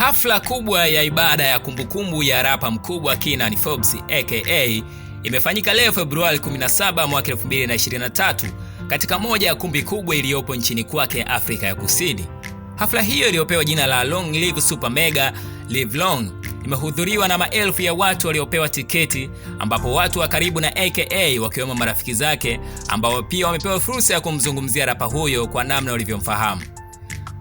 Hafla kubwa ya ibada ya kumbukumbu ya RAPA mkubwa Kiernan Forbes aka imefanyika leo Februari 17 mwaka 2023 katika moja ya kumbi kubwa iliyopo nchini kwake Afrika Kusini. Hafla hiyo iliyopewa jina la Long Live Super Mega Live Long imehudhuriwa na maelfu ya watu waliopewa tiketi, ambapo watu wa karibu na aka wakiwemo marafiki zake ambao pia wamepewa fursa ya kumzungumzia rapa huyo kwa namna walivyomfahamu.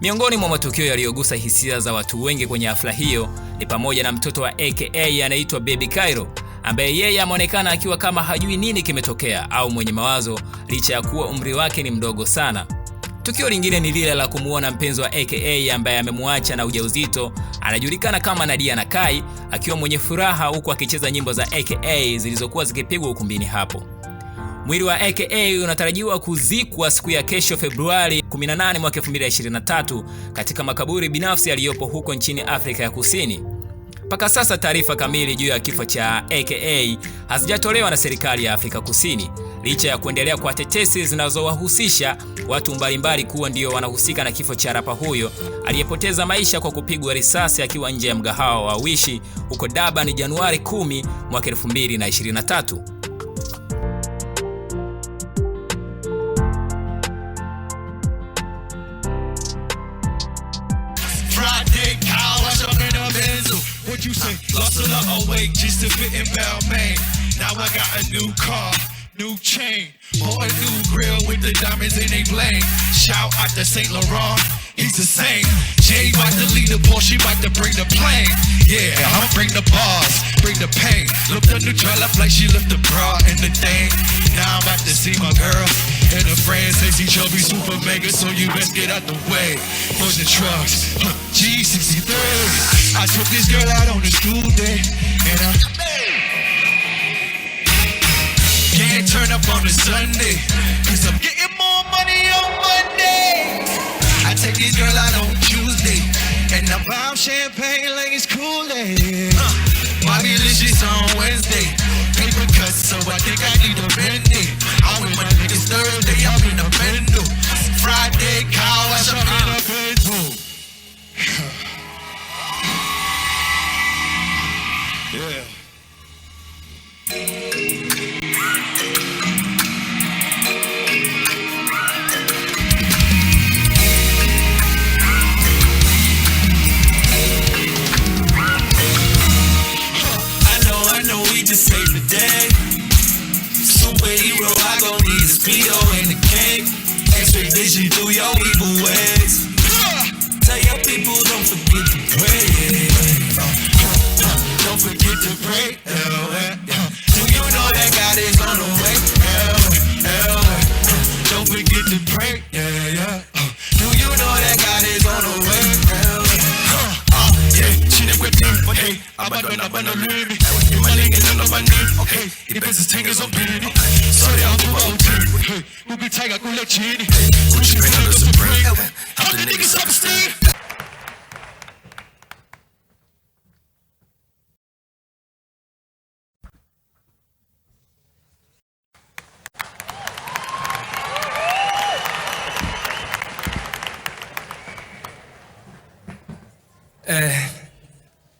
Miongoni mwa matukio yaliyogusa hisia za watu wengi kwenye hafla hiyo ni pamoja na mtoto wa aka anaitwa Baby Kairo, ambaye yeye ameonekana akiwa kama hajui nini kimetokea au mwenye mawazo licha ya kuwa umri wake ni mdogo sana. Tukio lingine ni lile la kumuona mpenzi wa aka ambaye amemwacha na ujauzito, anajulikana kama Nadia Nakai, akiwa mwenye furaha huku akicheza nyimbo za aka zilizokuwa zikipigwa ukumbini hapo. Mwili wa aka unatarajiwa kuzikwa siku ya kesho Februari 18 mwaka 2023 katika makaburi binafsi yaliyopo huko nchini Afrika ya Kusini. Mpaka sasa taarifa kamili juu ya kifo cha aka hazijatolewa na serikali ya Afrika Kusini, licha ya kuendelea kwa tetesi zinazowahusisha watu mbalimbali kuwa ndio wanahusika na kifo cha rapa huyo aliyepoteza maisha kwa kupigwa risasi akiwa nje ya mgahawa wa Wishi huko Durban Januari 10 mwaka 2023. What you say? Lost a lot of weight just to fit in Balmain. Now I got a new car, new chain, or a new grill with the diamonds in they bling. Shout out to Saint Laurent, he's the same. Jay about to lead the Porsche, she about to bring the plane. Yeah, I'ma bring the bars, bring the pain. Looked on the trailer like she left the bra in the thing. Now I'm about to see my girl and her friends say she chubby super mega, so you best get out the way. For the trucks, G63. I took this girl out on a school day, and I can't turn up on a Sunday, cause I'm getting more money on Monday. I take this girl out on Tuesday, and I buy champagne like it's Kool-Aid. Bobby Licious on Wednesday, paper cuts, so I think I need a Bentley. I'm with my niggas Thursday, I'm in a Bendo. Friday, cow, I'm in a Bendo. Yeah. I know we just saved the day. Superhero, I gon' need a speedo and a cake. Expedition through your evil ways. Tell your people don't forget to pray. Don't forget to pray. Do you know that God is on the way? Don't forget to pray. Do you know that God is on the way? She didn't whip him, but hey, I'm about to live it. You my niggas don't know my name, okay? The business takers on baby. Sorry, I'll do all day. Hey, who be tiger, go let you in it. Gucci been under Supreme. How the niggas self-esteem?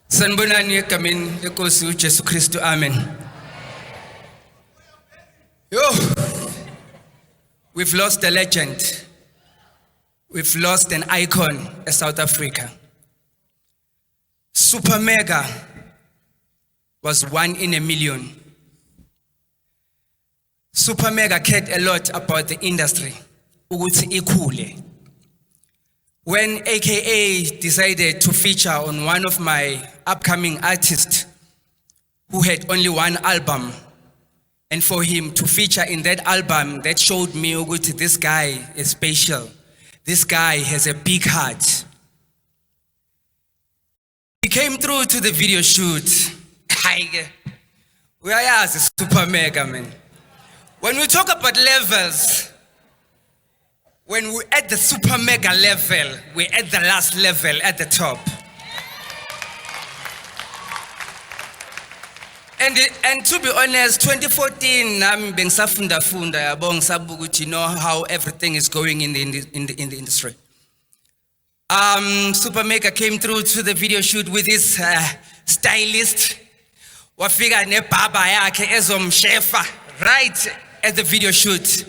Sanbonani egameni lenkosi uJesu Kristu, amen. Yo, we've lost a legend. We've lost an icon in South Africa. Super Mega was 1 in a million. Super Mega cared a lot about the industry, ukuthi ikhule. When aka decided to feature on one of my upcoming artists who had only one album, and for him to feature in that album, that showed me ukuthi this guy is special. This guy has a big heart. He came through to the video shoot. We are Super Mega, man. When we talk about levels, when we're at the Super Mega level, we're at the last level at the top. And to be honest, 2014, I'm being safunda yabong sabuguchi, you know how everything is going in the industry. Super Maker came through to the video shoot with his stylist. Wafika ne baba yakhe ezomshefa right at the video shoot.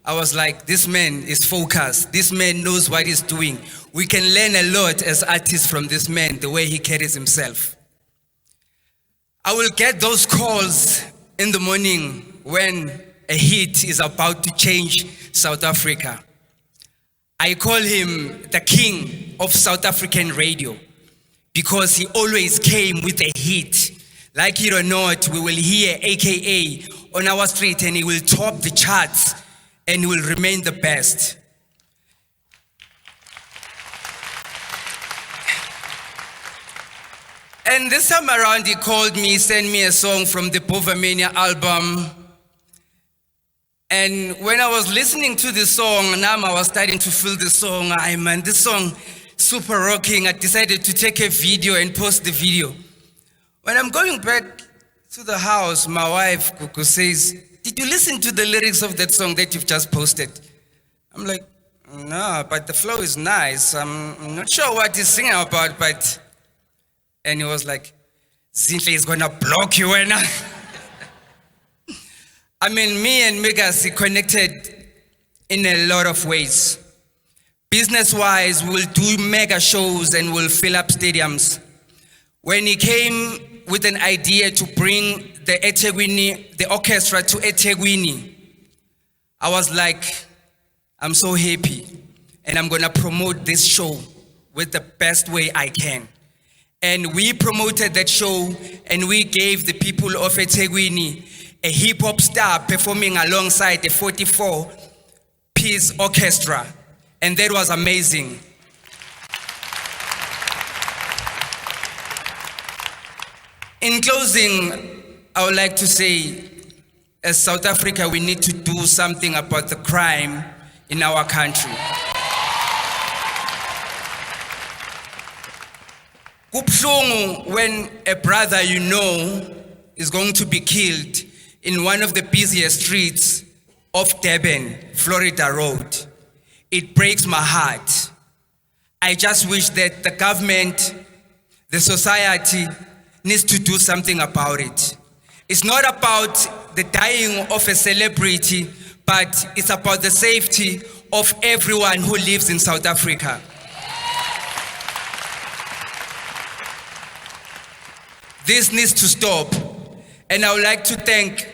I was like, this man is focused. This man knows what he's doing. We can learn a lot as artists from this man, the way he carries himself. I will get those calls in the morning when a hit is about to change South Africa. I call him the king of South African radio because he always came with a hit. Like it or not, we will hear AKA on our street and he will top the charts and he will remain the best. And this time around, he called me, sent me a song from the Povamania album. And when I was listening to the song, now I was starting to feel the song. Man, this song, super rocking. I decided to take a video and post the video. When I'm going back to the house, my wife, Kuku, says, did you listen to the lyrics of that song that you've just posted? I'm like, no, but the flow is nice. I'm not sure what he's singing about, but... And he was like, Zinhle is gonna block you, and I mean, me and Megasi connected in a lot of ways. Business-wise, we'll do mega shows and we'll fill up stadiums. When he came with an idea to bring the orchestra to eThekwini, I was like, I'm so happy, and I'm gonna promote this show with the best way I can. And we promoted that show, and we gave the people of eThekwini a hip-hop star performing alongside the 44-piece orchestra. And that was amazing. In closing, I would like to say, as South Africa, we need to do something about the crime in our country. Kubuhlungu when a brother you know is going to be killed in one of the busiest streets of Durban, Florida Road. It breaks my heart. I just wish that the government, the society, needs to do something about it. It's not about the dying of a celebrity, but it's about the safety of everyone who lives in South Africa. This needs to stop. And I would like to thank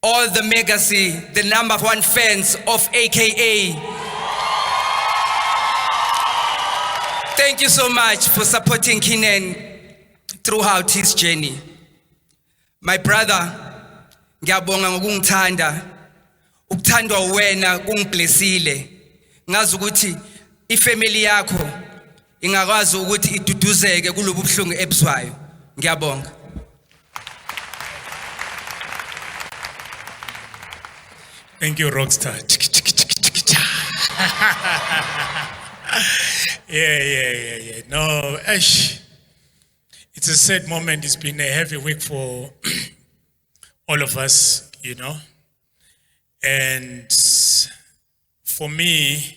all the Megasi, the #1 fans of AKA. Thank you so much for supporting Kiernan throughout his journey. My brother, ngiyabonga ngokungithanda. Ukuthandwa wena kungiblessile. Ngazi ukuthi ifamily yakho ingakwazi ukuthi iduduzeke kulobu buhlungu ebuswayo. Ngiyabonga. Thank you, Rockstar. Yeah. No, Ash, it's a sad moment. It's been a heavy week for all of us, you know. And for me,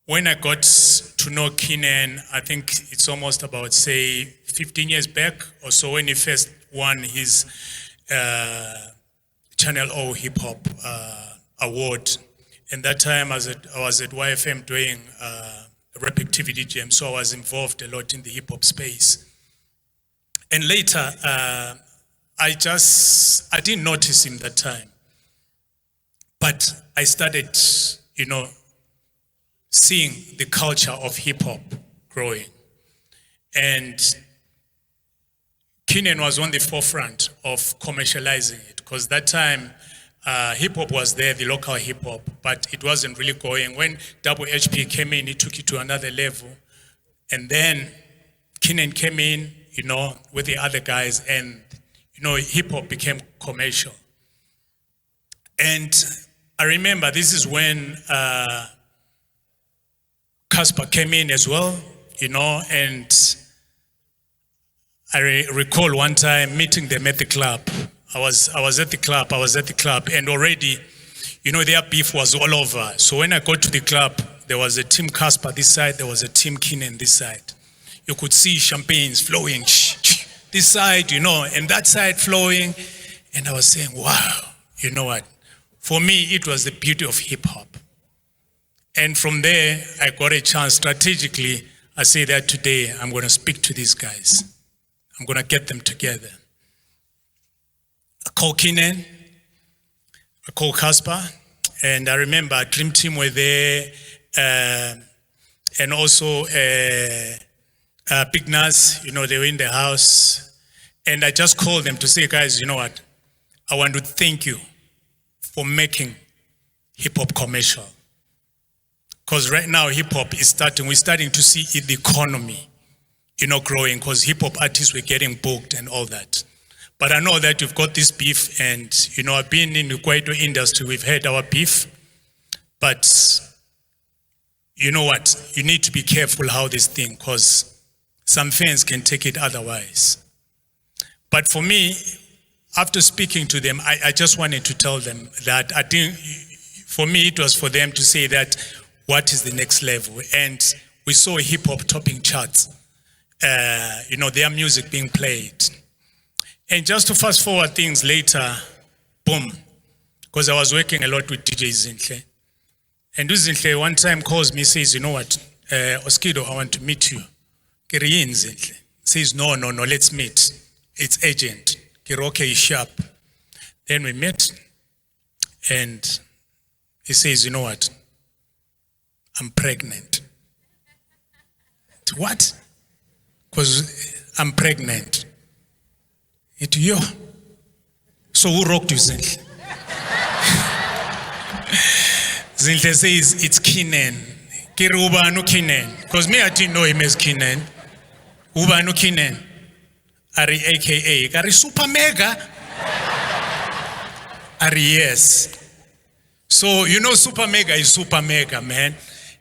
when I got to know Kiernan, I think it's almost about, say, 15 years back or so, when he first won his Channel O Hip Hop Award. And that time I was at YFM doing rap activity jam, so I was involved a lot in the hip hop space. And later, I didn't notice him that time. But I started, you know, seeing the culture of hip hop growing. And Kiernan was on the forefront of commercializing it, because that time hip hop was there, the local hip hop, but it wasn't really going. When Double HP came in, he took it to another level. And then Kiernan came in, you know, with the other guys, and, you know, hip hop became commercial. And I remember this is when Casper came in as well, you know, and I recall one time meeting them at the club. I was at the club, and already, you know, their beef was all over. So when I got to the club, there was a team Casper this side, there was a team Kiernan this side. You could see champagnes flowing this side, and that side flowing. And I was saying, wow, you know what? For me, it was the beauty of hip hop. And from there, I got a chance strategically. I say that today, I'm going to speak to these guys. I'm going to get them together. I call Kiernan, I call Casper, and I remember Dream Team were there, and also Big Nas, they were in the house. And I just called them to say, guys, you know what? I want to thank you for making hip-hop commercial. Because right now, hip-hop is we're starting to see the economy, growing, because hip-hop artists were getting booked and all that. But I know that you've got this beef, and, I've been in the Kwaito industry, we've had our beef. But you know what? You need to be careful how this thing, because some fans can take it otherwise. But for me, after speaking to them, I just wanted to tell them that I think, for me, it was for them to say that, what is the next level? And we saw hip-hop topping charts, their music being played. And just to fast forward things later, boom, because I was working a lot with DJ Zinhle. And Zinhle one time calls me, says, you know what, Oskido, I want to meet you. Zinhle says, no, let's meet. It's urgent. Okay, sharp. Then we met, and he says, you know what? I'm pregnant. What? Because I'm pregnant. Yo. So who rocked you, Zinhle? Zinhle says, it's Kiernan. Ubanu Kiernan. Because me, I didn't know him as Kiernan. Ubanu Kiernan. Ari AKA. Ari super mega. Ari yes. So, super mega is super mega, man.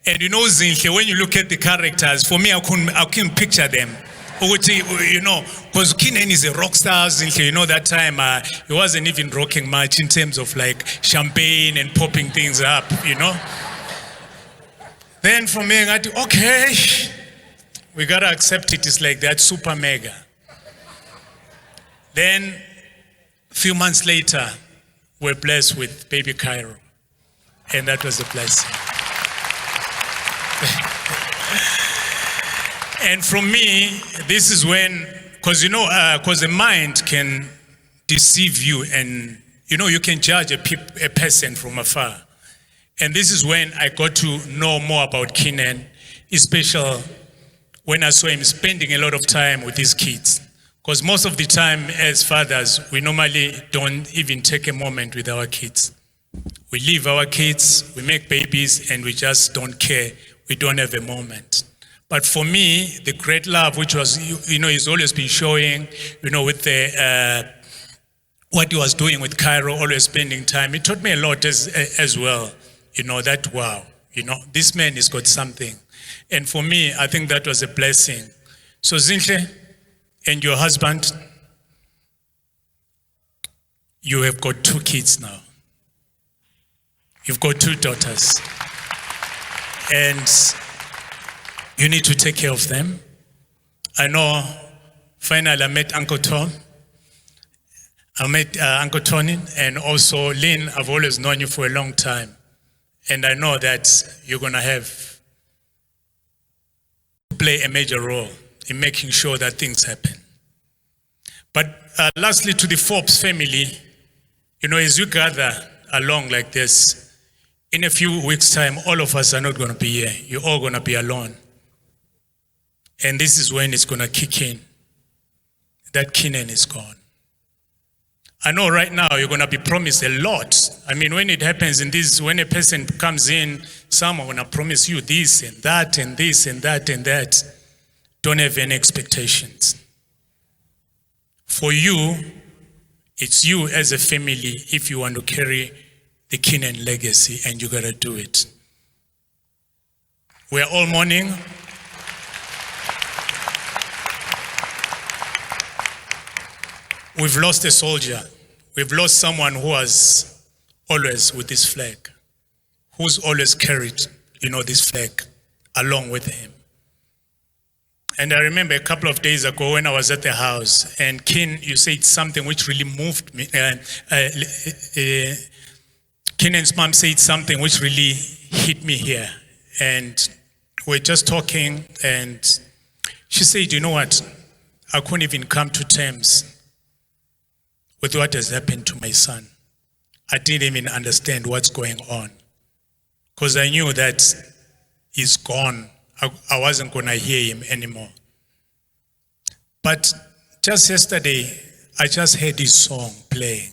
And Zinhle, when you look at the characters, for me, I couldn't picture them. Because Kiernan is a rock star, Zinhle, that time, he wasn't even rocking much in terms of like champagne and popping things up, Then for me, I thought, okay, we gotta accept it. It's like that super mega. Then, a few months later, we're blessed with Baby Kairo. And that was a blessing. And for me, this is when, because the mind can deceive you, and you can judge a person from afar. And this is when I got to know more about Kiernan, especially when I saw him spending a lot of time with his kids. Because most of the time as fathers, we normally don't even take a moment with our kids. We leave our kids, we make babies, and we just don't care. We don't have a moment. But for me, the great love, which was, he's always been showing, with the, what he was doing with Kairo, always spending time, it taught me a lot as well. That wow, this man has got something. And for me, I think that was a blessing. So Zinhle and your husband, you have got 2 kids now. You've got 2 daughters. And you need to take care of them. I know, finally I met Uncle Tom. I met Uncle Tony, and also Lynn. I've always known you for a long time. And I know that you're going to have to play a major role in making sure that things happen. But lastly, to the Forbes family, as you gather along like this, in a few weeks' time, all of us are not going to be here. You're all going to be alone. And this is when it's going to kick in. That Kiernan is gone. I know right now you're going to be promised a lot. I mean, when it happens in this, when a person comes in, someone going to promise you this and that and this and that and that. Don't have any expectations. For you, it's you as a family if you want to carry the Kiernan legacy, and you got to do it. We're all mourning. We've lost a soldier. We've lost someone who was always with this flag, who's always carried this flag along with him. And I remember a couple of days ago when I was at the house, and Ken, you said something which really moved me. Kenan's mom said something which really hit me here. And we're just talking, and she said, you know what? I couldn't even come to terms with what has happened to my son. I didn't even understand what's going on, because I knew that he's gone. I wasn't going to hear him anymore. But just yesterday, I just heard his song playing,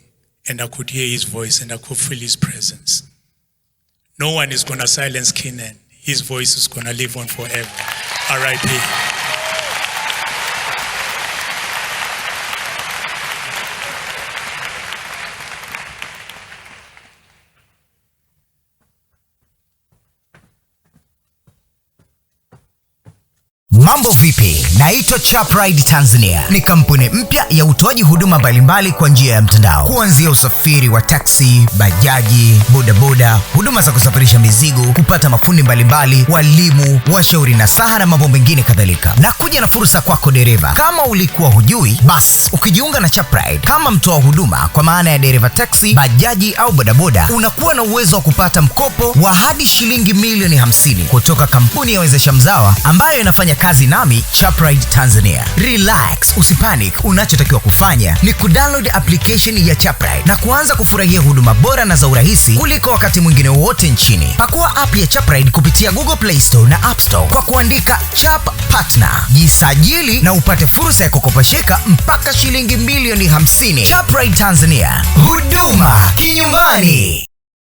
and I could hear his voice, and I could feel his presence. No one is going to silence Kiernan. His voice is going to live on forever. R.I.P. Mambo vipi? Naitwa Chapride Tanzania. Ni kampuni mpya ya utoaji huduma mbalimbali kwa njia ya mtandao. Kuanzia usafiri wa taksi, bajaji, bodaboda, huduma za kusafirisha mizigo, kupata mafundi mbalimbali, walimu, washauri nasaha na mambo mengine kadhalika. Na kuja na fursa kwako dereva. Kama ulikuwa hujui, bas ukijiunga na Chapride kama mtoa huduma kwa maana ya dereva taksi, bajaji au bodaboda, unakuwa na uwezo wa kupata mkopo wa hadi shilingi milioni 50 kutoka kampuni ya wezesha mzawa ambayo inafanya kazi nami Chapride Tanzania. Relax, usipanic. Unachotakiwa kufanya ni kudownload application ya Chapride na kuanza kufurahia huduma bora na za urahisi kuliko wakati mwingine wote nchini. Pakua app ya Chapride kupitia Google Play Store na App Store kwa kuandika Chap Partner. Jisajili na upate fursa ya kukopesheka mpaka shilingi milioni 50. Chapride Tanzania. Huduma kinyumbani.